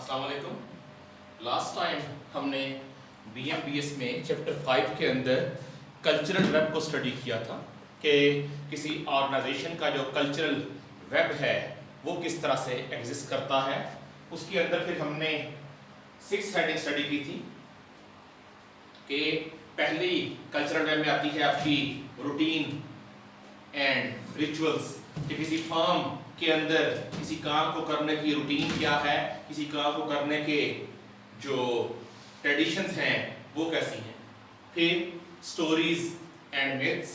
अस्सलाम वालेकुम। Last time हमने BMBS में चैप्टर 5 के अंदर कल्चरल वेब को स्टडी किया था कि किसी ऑर्गेनाइजेशन का जो कल्चरल वेब है वो किस तरह से एग्जिस्ट करता है। उसके अंदर फिर हमने 6 हेडिंग स्टडी की थी कि पहली कल्चरल वेब में आती है आपकी रूटीन एंड रिचुअल्स, कि किसी फर्म के अंदर किसी काम को करने की रूटीन क्या है, किसी काम को करने के जो ट्रेडिशंस हैं वो कैसी हैं। फिर स्टोरीज एंड मिथ्स,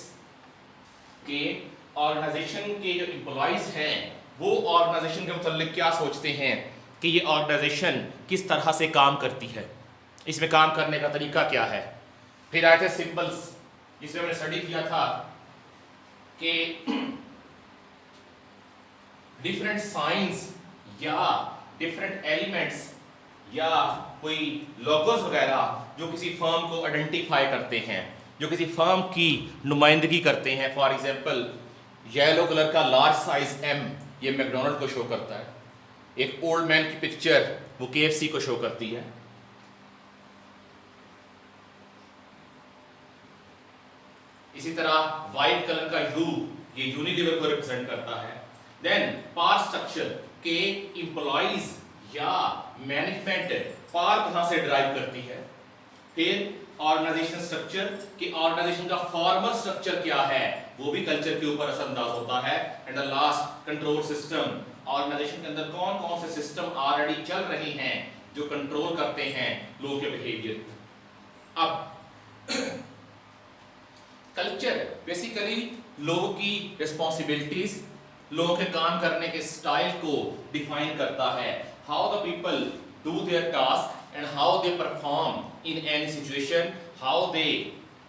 के ऑर्गेनाइजेशन के जो एम्प्लॉइज हैं वो ऑर्गेनाइजेशन के मुताल्लिक क्या सोचते हैं कि ये ऑर्गेनाइजेशन किस तरह से काम करती है, इसमें काम करने का तरीका क्या है। फिर आए थे सिंबल्स, जिसमें हमने स्टडी किया था कि डिफरेंट साइंस या डिफरेंट एलिमेंट्स या कोई लोगोस वगैरह जो किसी फर्म को आइडेंटिफाई करते हैं, जो किसी फर्म की नुमाइंदगी करते हैं। फॉर एग्जांपल येलो कलर का लार्ज साइज M ये मैकडोनल्ड को शो करता है, एक ओल्ड मैन की पिक्चर वो KFC को शो करती है। इसी तरह वाइट कलर का U ये यूनिलीवर को रिप्रेजेंट करता है। देन पावर स्ट्रक्चर के एम्प्लॉइज या मैनेजमेंट पावर कहां से ड्राइव करती है। फिर ऑर्गेनाइजेशन स्ट्रक्चर कि ऑर्गेनाइजेशन का फॉर्मल स्ट्रक्चर क्या है वो भी कल्चर के ऊपर असरअंदाज होता है। And the last control system, organisation के अंदर कौन कौन से सिस्टम ऑलरेडी चल रहे हैं जो कंट्रोल करते हैं लोगों के बिहेवियर को। अब कल्चर बेसिकली लोगों की रिस्पॉन्सिबिलिटीज, लोगों के काम करने के स्टाइल को डिफाइन करता है। How the people do their task and how they perform in any situation, how they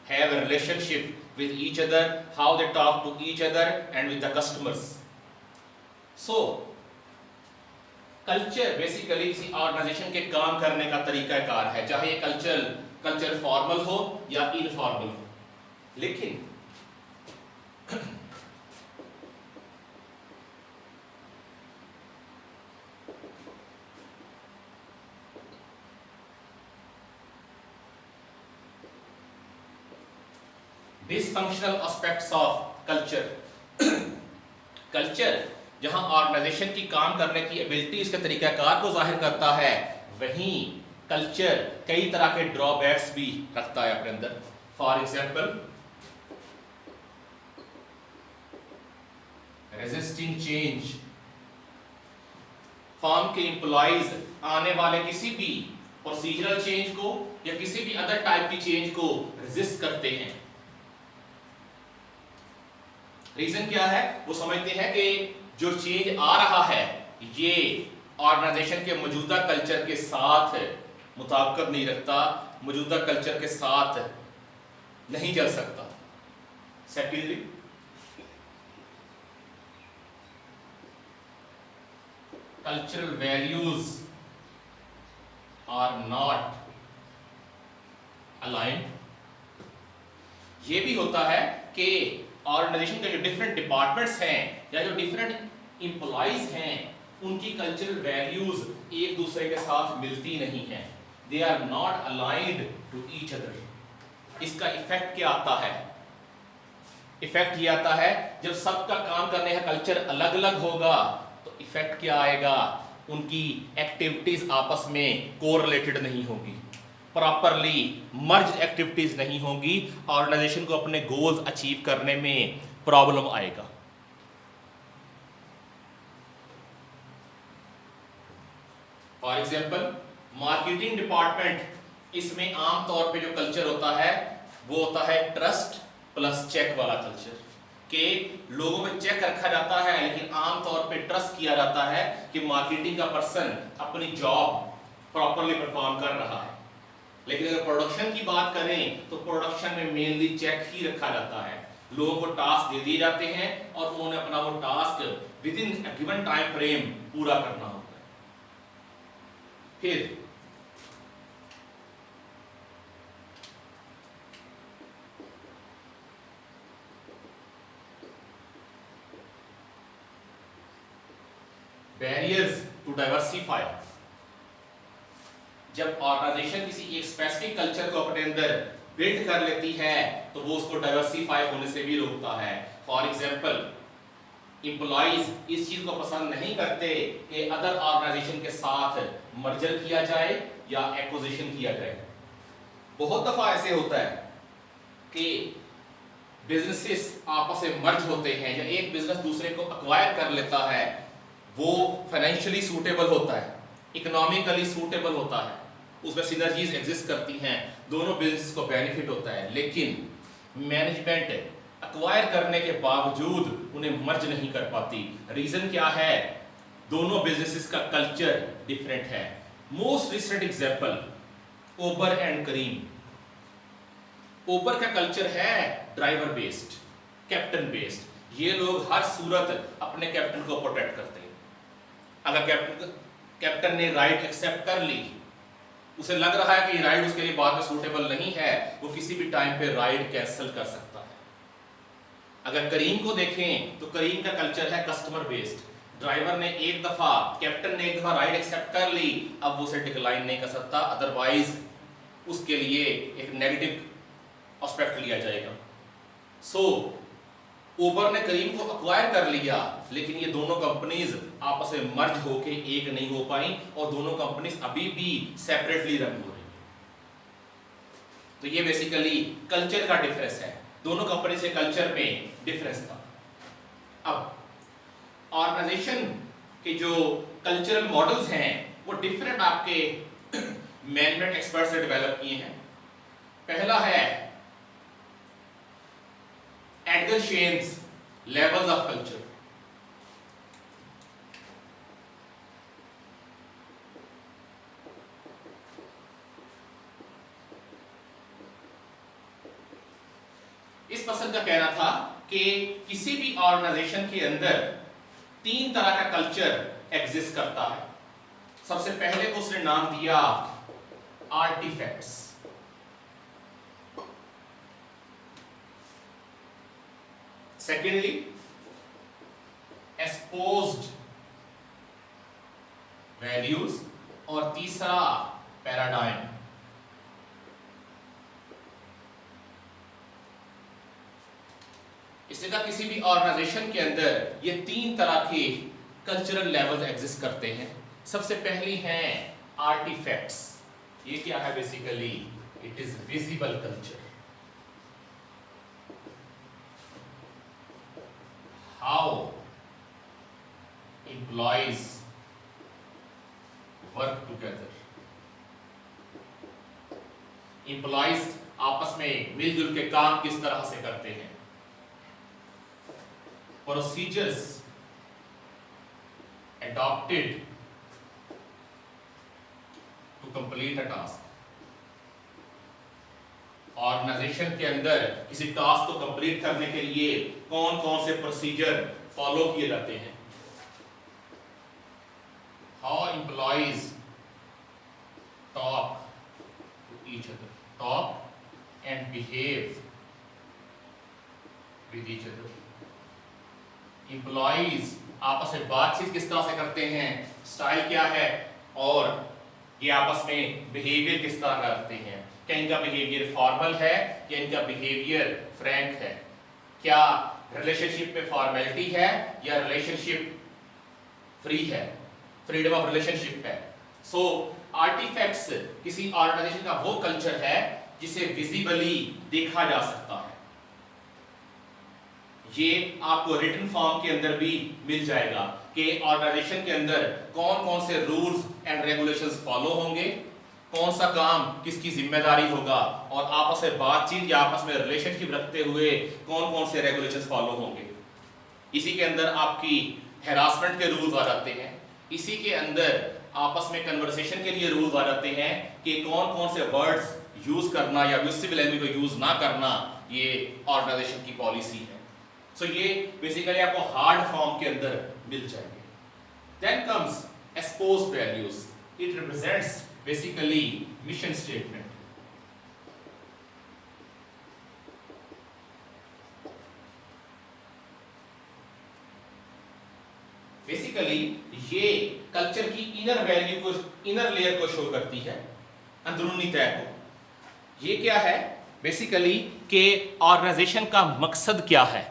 have a relationship with each other, how they talk to each other and with the customers. So culture basically किसी organization के काम करने का तरीकाकार है, चाहे ये culture formal हो या इनफॉर्मल हो। लेकिन dysfunctional aspects of culture, culture जहां ऑर्गेनाइजेशन की काम करने की एबिलिटीज के तरीकाकार को जाहिर करता है, वहीं कल्चर कई तरह के ड्रॉबैक्स भी रखता है अपने अंदर। For example resisting change, firm के एम्प्लॉइज आने वाले किसी भी प्रोसीजरल चेंज को या किसी भी अदर टाइप की चेंज को रेजिस्ट करते हैं। रीजन क्या है, वो समझते हैं कि जो चेंज आ रहा है ये ऑर्गेनाइजेशन के मौजूदा कल्चर के साथ मुताबिकत नहीं रखता, मौजूदा कल्चर के साथ नहीं चल सकता। Secondly cultural values are not aligned. ये भी होता है कि ऑर्गेनाइजेशन के जो डिफरेंट डिपार्टमेंट्स हैं या जो डिफरेंट एम्प्लॉइज हैं उनकी कल्चरल वैल्यूज एक दूसरे के साथ मिलती नहीं है, they are not aligned to each other. इसका इफेक्ट क्या आता है? इफेक्ट ये आता है जब सबका काम करने का कल्चर अलग अलग होगा तो इफेक्ट क्या आएगा, उनकी एक्टिविटीज आपस में कोरिलेटेड नहीं होगी, प्रॉपरली मर्ज एक्टिविटीज नहीं होगी, ऑर्गेनाइजेशन को अपने गोल्स अचीव करने में प्रॉब्लम आएगा। फॉर एग्जांपल मार्केटिंग डिपार्टमेंट, इसमें आमतौर पे जो कल्चर होता है वो होता है ट्रस्ट प्लस चेक वाला कल्चर, कि लोगों में चेक रखा जाता है लेकिन आमतौर पे ट्रस्ट किया जाता है कि मार्केटिंग का पर्सन अपनी जॉब प्रॉपरली परफॉर्म कर रहा है। लेकिन अगर प्रोडक्शन की बात करें तो प्रोडक्शन में मेनली चेक ही रखा जाता है, लोगों को टास्क दे दिए जाते हैं और उन्होंने अपना वो task with in a given time frame पूरा करना होता है। फिर बैरियर्स टू डाइवर्सिफाई, जब ऑर्गेनाइजेशन किसी एक स्पेसिफिक कल्चर को अपने अंदर बिल्ड कर लेती है तो वो उसको डाइवर्सिफाई होने से भी रोकता है। फॉर एग्जाम्पल, एम्प्लॉइज इस चीज को पसंद नहीं करते कि अदर ऑर्गेनाइजेशन के साथ मर्जर किया जाए या एक्विजिशन किया जाए। बहुत दफा ऐसे होता है कि बिजनेसेस आपस में मर्ज होते हैं या एक बिजनेस दूसरे को एक्वायर कर लेता है, वो फाइनेंशियली सूटेबल होता है, इकोनॉमिकली सूटेबल होता है, उसमें सिनर्जीज एग्जिस्ट करती हैं, दोनों बिजनेस को बेनिफिट होता है, लेकिन मैनेजमेंट एक्वायर करने के बावजूद उन्हें मर्ज नहीं कर पाती। रीजन क्या है? दोनों बिजनेसेस का कल्चर डिफरेंट है। Most recent example Uber and Careem. Uber का कल्चर है ड्राइवर बेस्ड, कैप्टन बेस्ड। ये लोग हर सूरत अपने कैप्टन को प्रोटेक्ट करते हैं। अगर कैप्टन ने राइड एक्सेप्ट कर ली, उसे लग रहा है कि राइड उसके लिए बाद में सूटेबल नहीं है, वो किसी भी टाइम पे राइड कैंसिल कर सकता है। अगर करीम को देखें तो करीम का कल्चर है कस्टमर बेस्ड। ड्राइवर ने एक दफा, कैप्टन ने एक दफा राइड एक्सेप्ट कर ली, अब वो उसे डिक्लाइन नहीं कर सकता, अदरवाइज उसके लिए एक नेगेटिव एस्पेक्ट लिया जाएगा। सो उबर ने करीम को एक्वायर कर लिया, लेकिन ये दोनों कंपनीज आपस में मर्ज होके एक नहीं हो पाई और दोनों कंपनीज अभी भी सेपरेटली रन हो रही है। तो ये बेसिकली कल्चर का डिफरेंस है, दोनों कंपनी से कल्चर में डिफरेंस था। अब ऑर्गेनाइजेशन के जो कल्चरल मॉडल्स हैं वो डिफरेंट आपके मैनेजमेंट एक्सपर्ट से डेवलप किए हैं। पहला है एडगर शेन्स लेवल्स ऑफ कल्चर। इस पर्सन का कहना था कि किसी भी ऑर्गेनाइजेशन के अंदर 3 तरह का कल्चर एग्जिस्ट करता है। सबसे पहले उसने नाम दिया आर्टिफैक्ट्स। सेकेंडली एक्सपोज्ड वैल्यूज और तीसरा पैराडाइम। इससे कहा किसी भी ऑर्गेनाइजेशन के अंदर ये 3 तरह के कल्चरल लेवल्स एग्जिस्ट करते हैं। सबसे पहली हैं आर्टिफैक्ट्स। ये क्या है? Basically it is visible culture. How employees work together. Employees आपस में मिलजुल के काम किस तरह से करते हैं। Procedures adopted to complete a task। Organization के अंदर किसी टास्क को कंप्लीट करने के लिए कौन कौन से प्रोसीजर फॉलो किए जाते हैं। How employees talk to each other, talk and behave with each other. Employees आपस में बातचीत किस तरह से करते हैं, स्टाइल क्या है, और ये आपस में बिहेवियर किस तरह करते हैं। क्या इनका बिहेवियर फॉर्मल है या इनका बिहेवियर फ्रैंक है। क्या रिलेशनशिप में फॉर्मेलिटी है या रिलेशनशिप फ्री है, फ्रीडम ऑफ रिलेशनशिप है। सो आर्टिफैक्ट्स किसी ऑर्गेनाइजेशन का वो कल्चर है जिसे विजिबली देखा जा सकता है। ये आपको रिटन फॉर्म के अंदर भी मिल जाएगा कि ऑर्गेनाइजेशन के अंदर कौन कौन से रूल्स एंड रेगुलेशंस फॉलो होंगे, कौन सा काम किसकी जिम्मेदारी होगा, और आपस में बातचीत या आपस में रिलेशनशिप रखते हुए कौन कौन से रेगुलेशंस फॉलो होंगे। इसी के अंदर आपकी हैरासमेंट के रूल्स आ जाते हैं। इसी के अंदर आपस में कन्वर्सेशन के लिए रूल्स आ जाते हैं कि कौन कौन से वर्ड्स यूज करना या अब्यूसिव लैंग्वेज को यूज ना करना, ये ऑर्गेनाइजेशन की पॉलिसी है। सो ये बेसिकली आपको हार्ड फॉर्म के अंदर मिल जाएंगे। Then comes exposed values. It represents basically mission statement. Basically ये कल्चर की इनर वैल्यू को, इनर लेयर को शो करती है। अंदरूनी तय को। ये क्या है बेसिकली कि ऑर्गेनाइजेशन का मकसद क्या है,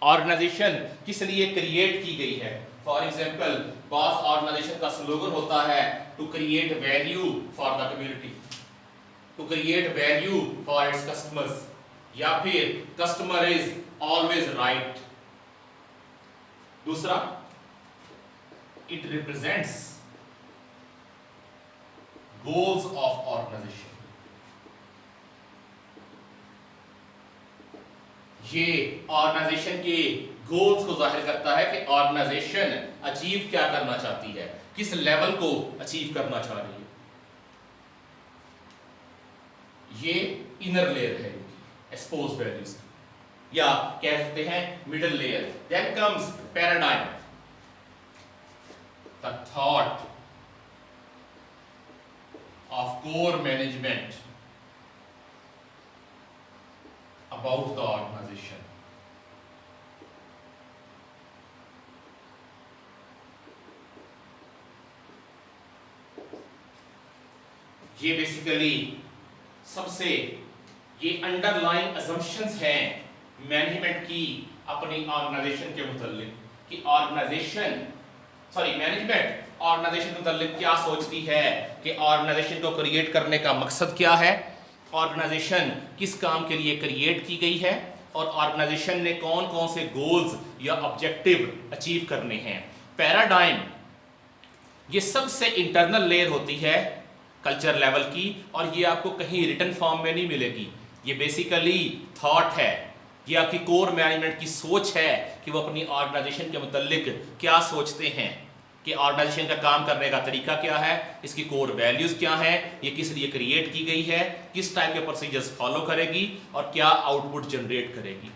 ऑर्गेनाइजेशन किस लिए क्रिएट की गई है। फॉर एग्जाम्पल बॉस ऑर्गेनाइजेशन का स्लोगन होता है to create value for the community, to create value for its customers, या फिर कस्टमर इज ऑलवेज राइट। दूसरा, it represents goals of organization. ये ऑर्गेनाइजेशन के गोल्स को जाहिर करता है कि ऑर्गेनाइजेशन अचीव क्या करना चाहती है, किस लेवल को अचीव करना चाह रही है। ये इनर लेयर है एक्सपोज वैल्यूज, या कह सकते हैं middle layer. Then comes paradigm, the thought of core management about the organization. ये बेसिकली सबसे ये अंडरलाइन असम्पशंस हैं मैनेजमेंट की अपनी ऑर्गेनाइजेशन के मुताल्लिक, कि मैनेजमेंट ऑर्गेनाइजेशन के मुताल्लिक क्या सोचती है, कि ऑर्गेनाइजेशन को क्रिएट करने का मकसद क्या है, ऑर्गेनाइजेशन किस काम के लिए क्रिएट की गई है, और ऑर्गेनाइजेशन ने कौन कौन से गोल्स या ऑब्जेक्टिव अचीव करने हैं। पैराडाइम ये सबसे इंटरनल लेयर होती है कल्चर लेवल की, और ये आपको कहीं रिटन फॉर्म में नहीं मिलेगी। ये बेसिकली थॉट है, ये आपकी कोर मैनेजमेंट की सोच है कि वो अपनी ऑर्गेनाइजेशन के मुताल्लिक क्या सोचते हैं, कि ऑर्गेनाइजेशन का काम करने का तरीका क्या है, इसकी कोर वैल्यूज क्या है, ये किस लिए क्रिएट की गई है, किस टाइप के प्रोसीजर्स फॉलो करेगी और क्या आउटपुट जनरेट करेगी।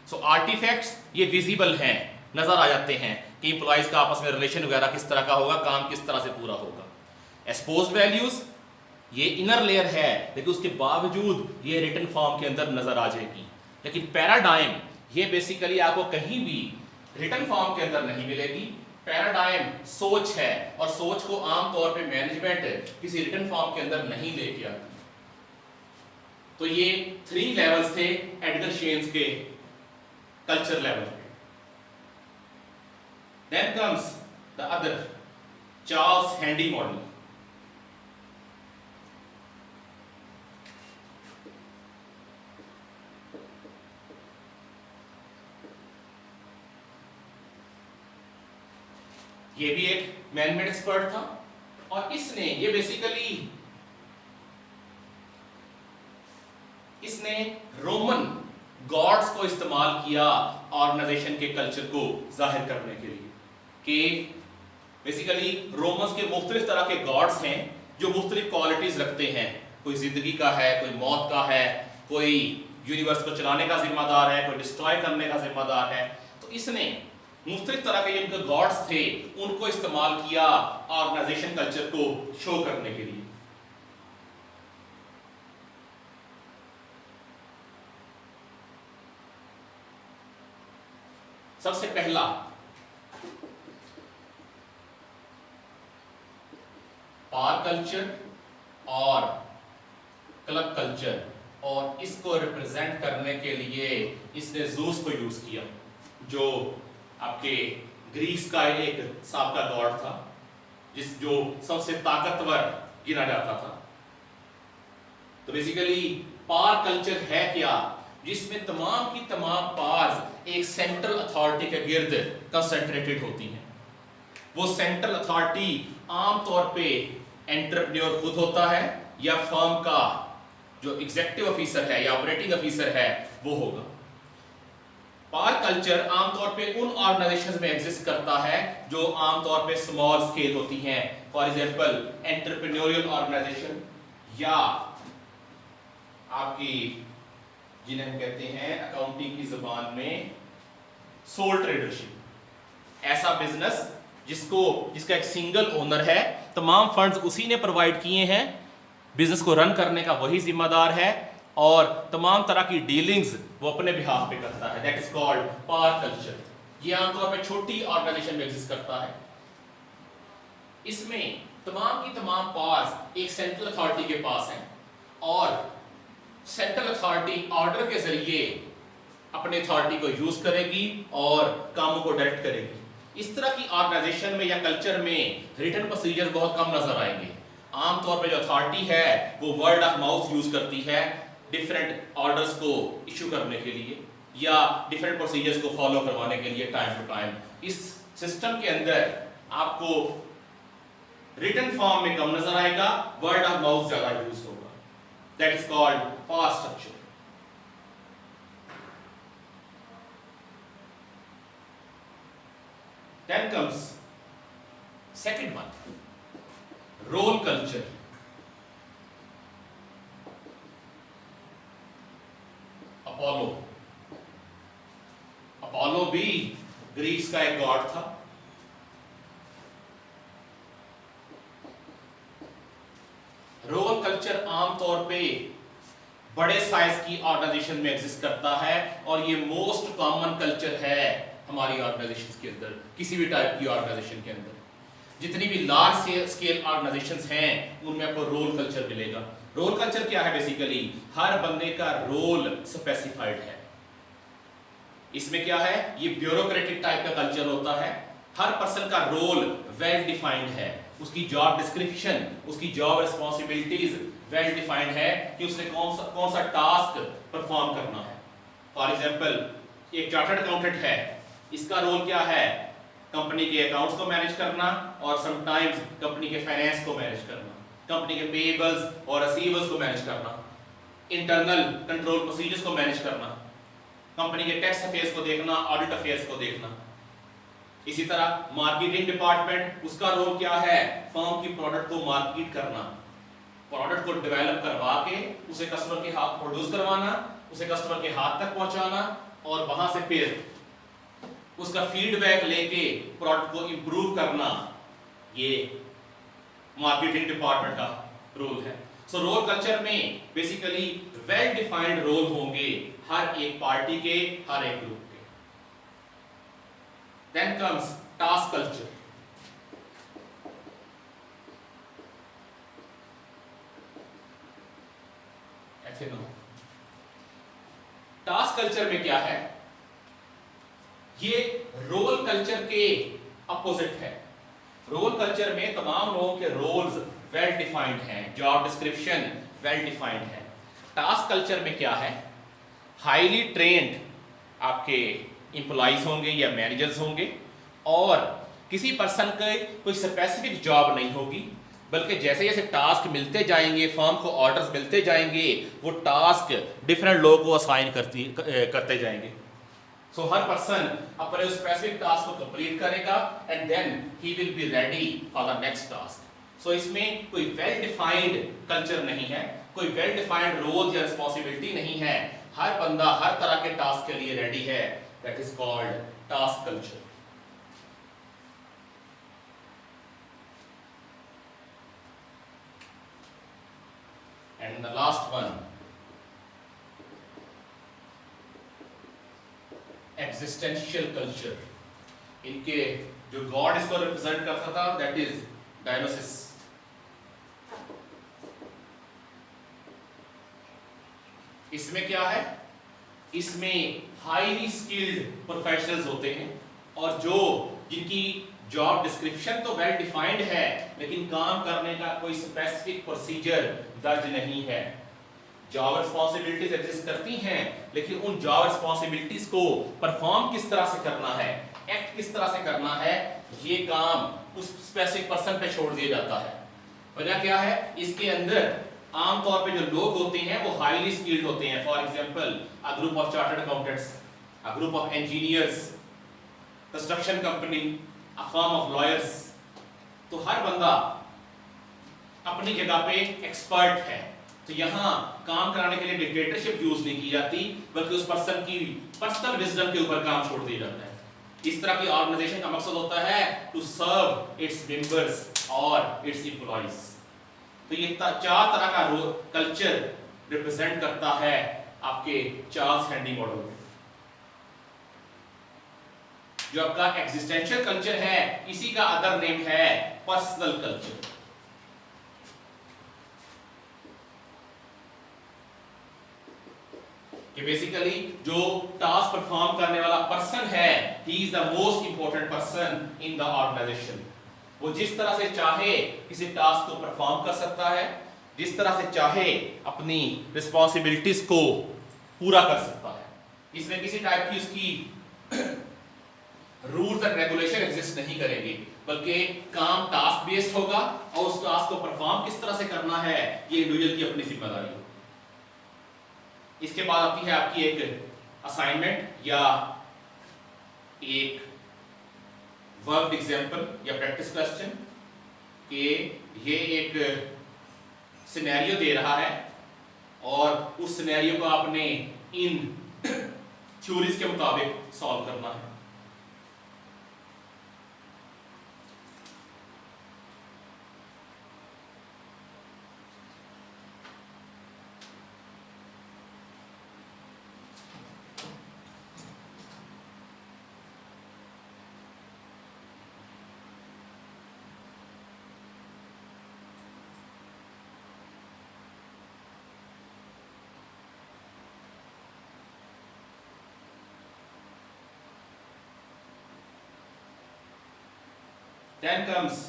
सो आर्टिफैक्ट्स ये विजिबल हैं, नजर आ जाते हैं कि इंप्लॉइज का आपस में रिलेशन वगैरह किस तरह का होगा, काम किस तरह से पूरा होगा। एक्सपोज्ड वैल्यूज ये इनर लेयर है, लेकिन उसके बावजूद ये रिटन फॉर्म के अंदर नजर आ जाएगी। लेकिन पैराडाइम ये बेसिकली आपको कहीं भी रिटन फॉर्म के अंदर नहीं मिलेगी। पैराडाइम सोच है, और सोच को आमतौर पे मैनेजमेंट किसी रिटन फॉर्म के अंदर नहीं लेके आती। तो ये 3 लेवल्स थे एडगर शेन्स के कल्चर लेवल पे। Then comes the other, Charles Handy model. ये भी एक मैनेजमेंट एक्सपर्ट था, और इसने ये बेसिकली रोमन गॉड्स को इस्तेमाल किया ऑर्गेनाइजेशन के कल्चर को जाहिर करने के लिए, कि बेसिकली रोमन्स के मुख्तलिफ तरह के गॉड्स हैं जो मुख्तलिफ क्वालिटीज रखते हैं। कोई जिंदगी का है, कोई मौत का है, कोई यूनिवर्स को चलाने का जिम्मेदार है, कोई डिस्ट्रॉय करने का जिम्मेदार है। तो इसने मुख्तलिफ तरह के जिनके गॉड्स थे उनको इस्तेमाल किया ऑर्गेनाइजेशन कल्चर को शो करने के लिए। सबसे पहला पार कल्चर और क्लब कल्चर, और इसको रिप्रेजेंट करने के लिए इसने ज़ूस को यूज किया, जो आपके ग्रीस का एक साबका गॉड था, जो सबसे ताकतवर गिना जाता था। तो बेसिकली पार कल्चर है क्या, जिसमें तमाम की तमाम पार्स एक सेंट्रल अथॉरिटी के गिर्द कंसंट्रेटेड होती हैं। वो सेंट्रल अथॉरिटी आमतौर पे एंटरप्रेन्योर खुद होता है, या फर्म का जो एग्जीक्यूटिव ऑफिसर है या ऑपरेटिंग ऑफिसर है वो होगा। पार कल्चर आमतौर पे उन ऑर्गेनाइजेशंस में एग्जिस्ट करता है जो आमतौर पे स्मॉल स्केल होती हैं। फॉर एग्जांपल एंटरप्रेन्योरियल ऑर्गेनाइजेशन, या आपकी जिन्हें हम कहते हैं अकाउंटिंग की जुबान में सोल ट्रेडरशिप, ऐसा बिजनेस जिसका एक सिंगल ओनर है, तमाम फंड्स उसी ने प्रोवाइड किए हैं, बिजनेस को रन करने का वही जिम्मेदार है, और तमाम तरह की डीलिंग्स वो अपने बिहाफ पे करता है। That is called power culture. ये आमतौर पे छोटी ऑर्गेनाइजेशन में एग्जिस्ट करता है। इसमें तमाम की तमाम पावर्स एक सेंट्रल अथॉरिटी के पास हैं और सेंट्रल अथॉरिटी ऑर्डर के जरिए अपने अथॉरिटी को यूज करेगी और कामों को डायरेक्ट करेगी। इस तरह की ऑर्गेनाइजेशन में या कल्चर में रिटन प्रोसीजर बहुत कम नजर आएंगे। आमतौर पे जो अथॉरिटी है वो वर्ड ऑफ माउथ यूज करती है डिफरेंट ऑर्डर्स को इशू करने के लिए या डिफरेंट प्रोसीजर्स को फॉलो करवाने के लिए टाइम टू टाइम। इस सिस्टम के अंदर आपको रिटन फॉर्म में कम नजर आएगा, वर्ड ऑफ माउथ ज्यादा यूज होगा। That is called power structure. Then comes second one, role culture. Apollo भी ग्रीस का एक गॉड था। रोल कल्चर आमतौर पे बड़े साइज की ऑर्गेनाइजेशन में एग्जिस्ट करता है और ये मोस्ट कॉमन कल्चर है हमारी ऑर्गेनाइजेशंस के अंदर, किसी भी टाइप की ऑर्गेनाइजेशन के अंदर। जितनी भी लार्ज स्केल ऑर्गेनाइजेशंस हैं उनमें आपको रोल कल्चर मिलेगा। रोल कल्चर क्या है? बेसिकली हर बंदे का रोल स्पेसिफाइड है। इसमें क्या है, ये ब्यूरोक्रेटिक टाइप का कल्चर होता है। हर पर्सन का रोल वेल डिफाइंड है, उसकी जॉब डिस्क्रिप्शन, उसकी जॉब रिस्पॉन्सिबिलिटीज वेल डिफाइंड है कि उसने कौन सा टास्क परफॉर्म करना है। फॉर एग्जाम्पल, एक चार्टर्ड अकाउंटेंट है, इसका रोल क्या है? कंपनी के अकाउंट्स को मैनेज करना और समटाइम्स कंपनी के फाइनेंस को मैनेज करना, कंपनी के पेएबल्स और रिसीवेबल्स को मैनेज करना, इंटरनल कंट्रोल प्रोसीजर्स को मैनेज करना, कंपनी के टैक्स अफेयर्स को देखना, ऑडिट अफेयर्स को देखना। इसी तरह मार्केटिंग डिपार्टमेंट, उसका रोल क्या है? फर्म की प्रोडक्ट को मार्केट करना, प्रोडक्ट को डेवलप करवा के उसे कस्टमर के हाथ प्रोड्यूस करवाना, उसे कस्टमर के हाथ तक पहुंचाना और वहां से फिर उसका फीडबैक लेके प्रोडक्ट को इंप्रूव करना। ये मार्केटिंग डिपार्टमेंट का रोल है। सो रोल कल्चर में बेसिकली वेल डिफाइंड रोल होंगे हर एक पार्टी के, हर एक ग्रुप के। Then comes task culture. Task culture में क्या है? ये रोल कल्चर के अपोजिट है। रोल कल्चर में तमाम लोगों के रोल्स वेल डिफाइंड हैं, जॉब डिस्क्रिप्शन वेल डिफाइंड है। टास्क कल्चर में क्या है? हाईली ट्रेंड आपके एम्प्लॉइज होंगे या मैनेजर्स होंगे और किसी पर्सन के कोई स्पेसिफिक जॉब नहीं होगी, बल्कि जैसे जैसे टास्क मिलते जाएंगे, फर्म को ऑर्डर्स मिलते जाएंगे, वो टास्क डिफरेंट लोगों को असाइन करते जाएंगे। सो हर पर्सन अपने स्पेसिफिक टास्क को कंप्लीट करेगा and then he will be ready for the next task. So इसमें कोई वेल डिफाइंड कल्चर नहीं है, कोई वेल डिफाइंड रोल या रिस्पॉन्सिबिलिटी नहीं है। हर बंदा हर तरह के टास्क के लिए रेडी है। That is called task culture. And the last one, existential culture. इनके जो गॉड इसको रिप्रेजेंट करता था, दैट इज डायनोसिस। इसमें क्या है? इसमें हाईली स्किल्ड प्रोफेशनल्स होते हैं और जिनकी जॉब डिस्क्रिप्शन तो वेल डिफाइंड है लेकिन काम करने का कोई स्पेसिफिक प्रोसीजर दर्ज नहीं है। जॉब रिस्पॉन्सिबिलिटीज एग्जिस्ट करती हैं लेकिन उन जॉब रिस्पॉन्सिबिलिटीज को परफॉर्म किस तरह से करना है, एक्ट किस तरह से करना है, ये काम उस स्पेसिफिक पर्सन पे छोड़ दिया जाता है। वजह क्या है? इसके अंदर आमतौर पे जो लोग होते हैं वो हाईली स्किल्ड होते हैं। For example, a group of chartered accountants, a group of engineers, construction company, a firm of lawyers. तो हर बंदा अपनी जगह पे एक्सपर्ट है। तो यहाँ काम कराने के लिए डिक्टेटरशिप यूज नहीं की जाती, बल्कि उस पर्सन की पर्सनल विजडम के ऊपर काम छोड़ दिया जाता है। इस तरह की ऑर्गेनाइजेशन का मकसद होता है टू सर्व इट्स मेंबर्स और इट्स एम्प्लॉइज। तो ये चार तरह का कल्चर रिप्रेजेंट करता है आपके चार्ल्स हैंडी मॉडल में। जो आपका एग्जिस्टेंशियल कल्चर है, इसी का अदर नेम है पर्सनल कल्चर। कि बेसिकली जो टास्क परफॉर्म करने वाला पर्सन है, he is the most important person in the organization. वो जिस तरह से चाहे किसी टास्क को परफॉर्म कर सकता है, जिस तरह से चाहे अपनी रिस्पॉन्सिबिलिटीज को पूरा कर सकता है। इसमें किसी टाइप की उसकी रूल्स एंड रेगुलेशन एग्जिस्ट नहीं करेंगे, बल्कि काम टास्क बेस्ड होगा और उस टास्क को परफॉर्म किस तरह से करना है ये इंडिविजुअल की अपनी जिम्मेदारी है। इसके बाद आती है आपकी एक असाइनमेंट या एक वर्क एग्जांपल या प्रैक्टिस क्वेश्चन कि ये एक सिनेरियो दे रहा है और उस सिनेरियो को आपने इन थ्योरीज के मुताबिक सॉल्व करना है। Then comes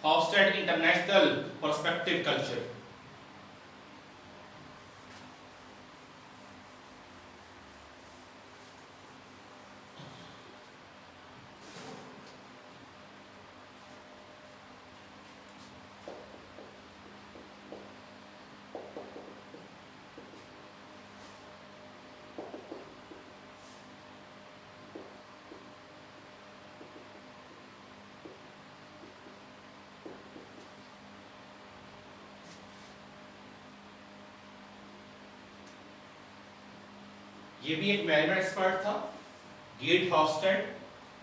Hofstede International Perspective Culture। ये भी एक मैनेजमेंट एक्सपर्ट था, गेट हॉफस्टेड,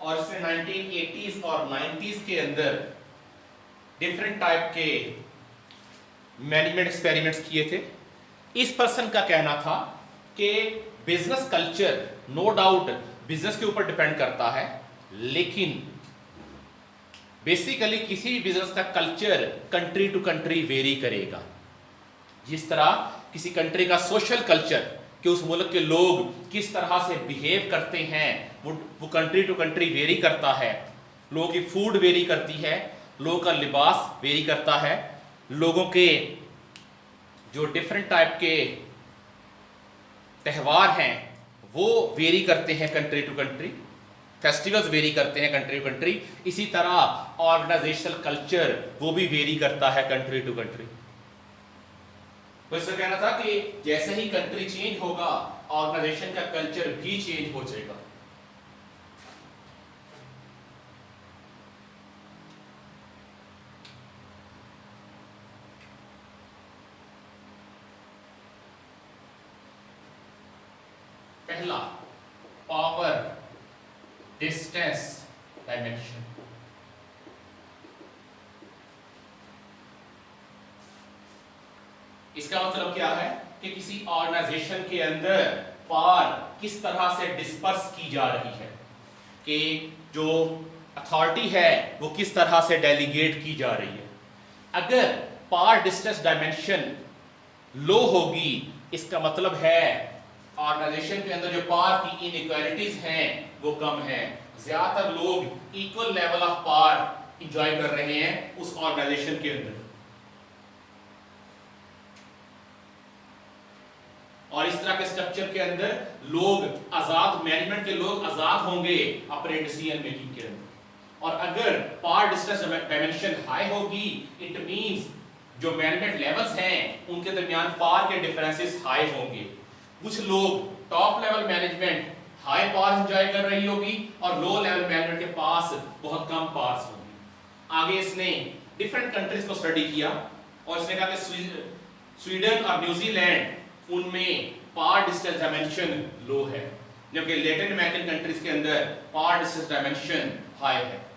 और इसने 1980s और 90s के अंदर डिफरेंट टाइप के मैनेजमेंट एक्सपेरिमेंट्स किए थे। इस पर्सन का कहना था कि business culture no doubt business के ऊपर डिपेंड करता है, लेकिन बेसिकली किसी भी बिजनेस का culture country to country vary करेगा। जिस तरह किसी कंट्री का सोशल कल्चर कि उस मुल्क के लोग किस तरह से बिहेव करते हैं वो कंट्री टू कंट्री वेरी करता है। लोगों की फूड वेरी करती है, लोगों का लिबास वेरी करता है, लोगों के जो डिफरेंट टाइप के त्यौहार हैं वो वेरी करते हैं country to country, festivals vary करते हैं कंट्री टू कंट्री। इसी तरह ऑर्गेनाइजेशनल कल्चर वो भी वेरी करता है कंट्री टू कंट्री। तो इसका कहना था कि जैसे ही कंट्री चेंज होगा ऑर्गेनाइजेशन का कल्चर भी चेंज हो जाएगा। पहला, पावर डिस्टेंस डायमेंशन। इसका मतलब क्या है कि किसी ऑर्गेनाइजेशन के अंदर पावर किस तरह से डिस्पर्स की जा रही है, कि जो अथॉरिटी है वो किस तरह से डेलीगेट की जा रही है। अगर पावर डिस्टेंस डायमेंशन लो होगी, इसका मतलब है ऑर्गेनाइजेशन के अंदर जो पावर की इनइक्वालिटीज हैं वो कम है, ज्यादातर लोग equal level of power enjoy कर रहे हैं उस ऑर्गेनाइजेशन के अंदर। और इस तरह के स्ट्रक्चर के अंदर लोग आजाद, मैनेजमेंट के लोग आजाद होंगे अपने डिसीजन मेकिंग के अंदर। और अगर पावर डिस्टेंस डायमेंशन हाई होगी, इट मींस जो मैनेजमेंट लेवल्स हैं उनके दरमियान पावर के डिफरेंसेस हाई होंगे। कुछ लोग top level management high power enjoy कर रही होगी और लो लेवल मैनेजमेंट के पास बहुत कम पावर्स होंगी। आगे इसने डिफरेंट कंट्रीज को स्टडी किया और इसने कहा कि स्वीडन और न्यूजीलैंड उनमें पावर डिस्टेंस डायमेंशन लो है, जबकि लैटिन अमेरिकन कंट्रीज के अंदर पावर डिस्टेंस डायमेंशन हाई है।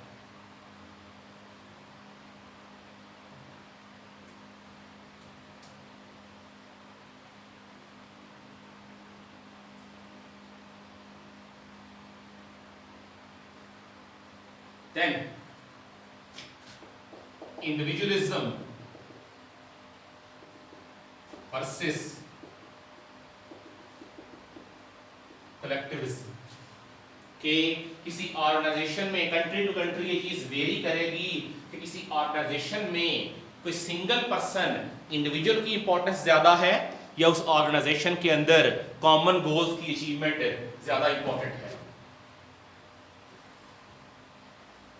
Then इंडिविजुअलिज्म वर्सेस कलेक्टिविज्म, कि किसी ऑर्गेनाइजेशन में कंट्री टू कंट्री ये चीज वेरी करेगी कि किसी ऑर्गेनाइजेशन में कोई सिंगल पर्सन इंडिविजुअल की इंपॉर्टेंस ज्यादा है या उस ऑर्गेनाइजेशन के अंदर कॉमन गोल्स की अचीवमेंट ज्यादा इंपॉर्टेंट है।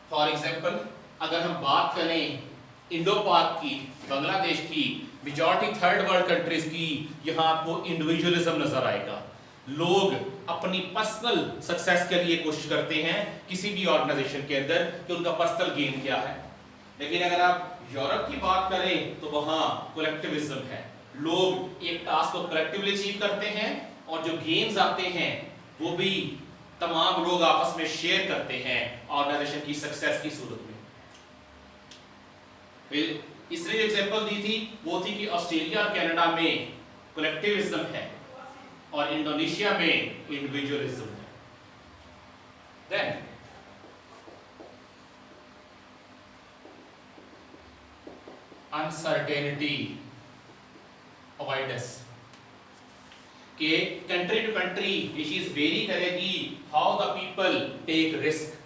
फॉर एग्जांपल अगर हम बात करें इंडो पाक की, बांग्लादेश की, मेजॉरिटी थर्ड वर्ल्ड कंट्रीज की, यहां आपको इंडिविजुअलिज्म नजर आएगा। लोग अपनी पर्सनल सक्सेस के लिए कोशिश करते हैं किसी भी ऑर्गेनाइजेशन के अंदर कि उनका पर्सनल गेन क्या है। लेकिन अगर आप यूरोप की बात करें तो वहां कलेक्टिविज्म है, लोग एक टास्क को कलेक्टिवली अचीव करते हैं और जो गेन्स आते हैं वो भी तमाम लोग आपस में शेयर करते हैं ऑर्गेनाइजेशन की सक्सेस की सूरत में। फिर इसने जो एग्जांपल दी थी वो थी कि ऑस्ट्रेलिया और कनाडा में कलेक्टिविज्म है और इंडोनेशिया में इंडिविजुअलिज्म है। देन अनसर्टेनिटी अवॉइडेंस, कि कंट्री टू कंट्री ये चीज वेरी करेगी how the people take risk,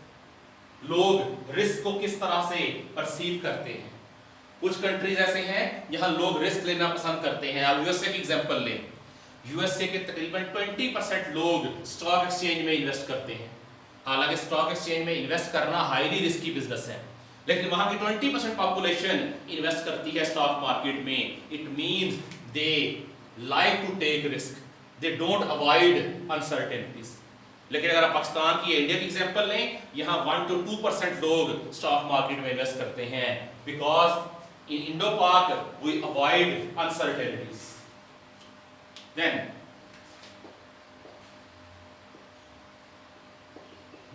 लोग रिस्क को किस तरह से परसीव करते हैं। कुछ कंट्रीज ऐसे हैं जहां लोग रिस्क लेना पसंद करते हैं। आप यूएसए की एग्जांपल लें, यूएसए के तकरीबन 20% लोग स्टॉक एक्सचेंज में इन्वेस्ट करते हैं। हालांकि स्टॉक एक्सचेंज में इन्वेस्ट करना हाईली रिस्की बिजनेस है, लेकिन वहां की 20% पॉपुलेशन इन्वेस्ट करती है स्टॉक मार्केट में। It means they like to take risk, they don't avoid uncertainties. लेकिन अगर आप पाकिस्तान की, इंडिया की एग्जांपल लें, यहां 1 to 2% लोग स्टॉक मार्केट में इन्वेस्ट करते हैं because in Indo Pak we avoid uncertainties. Then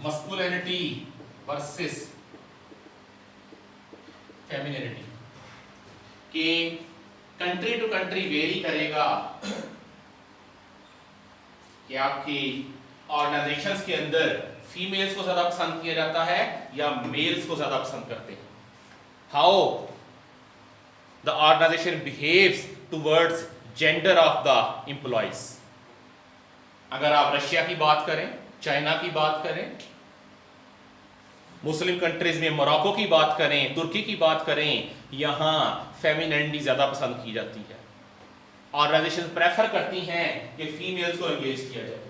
masculinity versus femininity, कि कंट्री टू कंट्री वेरी करेगा कि आपकी ऑर्गेनाइजेशंस के अंदर फीमेल्स को ज्यादा पसंद किया जाता है या मेल्स को ज्यादा पसंद करते हैं। How the organization behaves towards gender of the employees. अगर आप रशिया की बात करें, चाइना की बात करें, मुस्लिम कंट्रीज में मोरक्को की बात करें, तुर्की की बात करें, यहां फेमिनिनिटी ज्यादा पसंद की जाती है। ऑर्गेनाइजेशन प्रेफर करती हैं कि फीमेल्स को एंगेज किया जाए।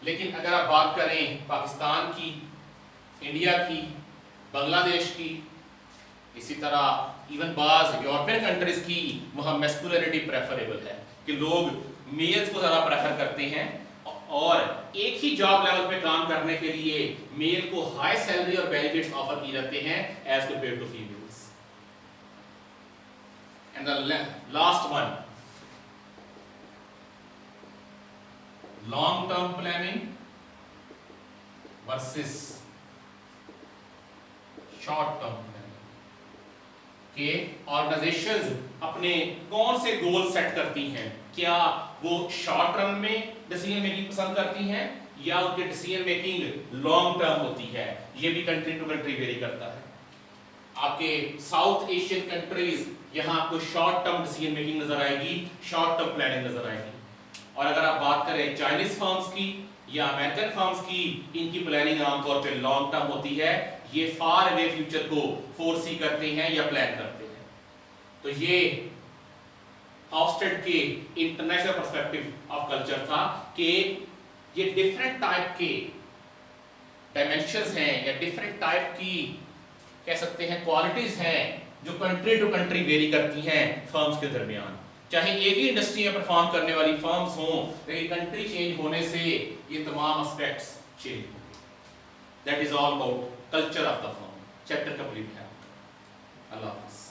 लेकिन अगर आप बात करें पाकिस्तान की, इंडिया की, बांग्लादेश की, इसी तरह इवन बाज यूरोपियन कंट्रीज की, वहां मैस्कुलिनिटी प्रेफरेबल है कि लोग मेल्स को ज्यादा प्रेफर करते हैं और एक ही जॉब लेवल पे काम करने के लिए मेल को हाई सैलरी और बेनिफिट्स ऑफर किए जाते हैं as compare to females. And the last one, long term planning versus short term planning, कि ऑर्गेनाइजेशंस अपने कौन से गोल सेट करती हैं, क्या वो शॉर्ट टर्म में डिसीजन मेकिंग पसंद करती हैं या उनकी डिसीजन मेकिंग लॉन्ग टर्म होती है। ये भी कंट्री टू कंट्री वेरी करता है। आपके साउथ एशियन कंट्रीज, यहां आपको शॉर्ट टर्म डिसीजन मेकिंग नजर आएगी, शॉर्ट टर्म प्लानिंग नजर आएगी। और अगर आप बात करें चाइनीज फर्म्स की या अमेरिकन फर्म्स की, इनकी प्लानिंग आमतौर पर लॉन्ग टर्म होती है। ये फार अवे फ्यूचर को फोरसी करते हैं या प्लान करते हैं। तो ये हॉफस्टेड के इंटरनेशनल पर्सपेक्टिव ऑफ कल्चर था कि ये डिफरेंट टाइप के डायमेंशंस हैं या डिफरेंट टाइप की कह सकते हैं क्वालिटीज हैं जो कंट्री टू कंट्री वेरी करती हैं फर्म्स के दरमियान। चाहे एक ही इंडस्ट्री में परफॉर्म करने वाली फर्म्स हों, लेकिन कंट्री चेंज होने से ये तमाम एस्पेक्ट्स चेंज होंगे। That is all about culture of the firm. Chapter complete है। अल्लाह हाफ़िज़।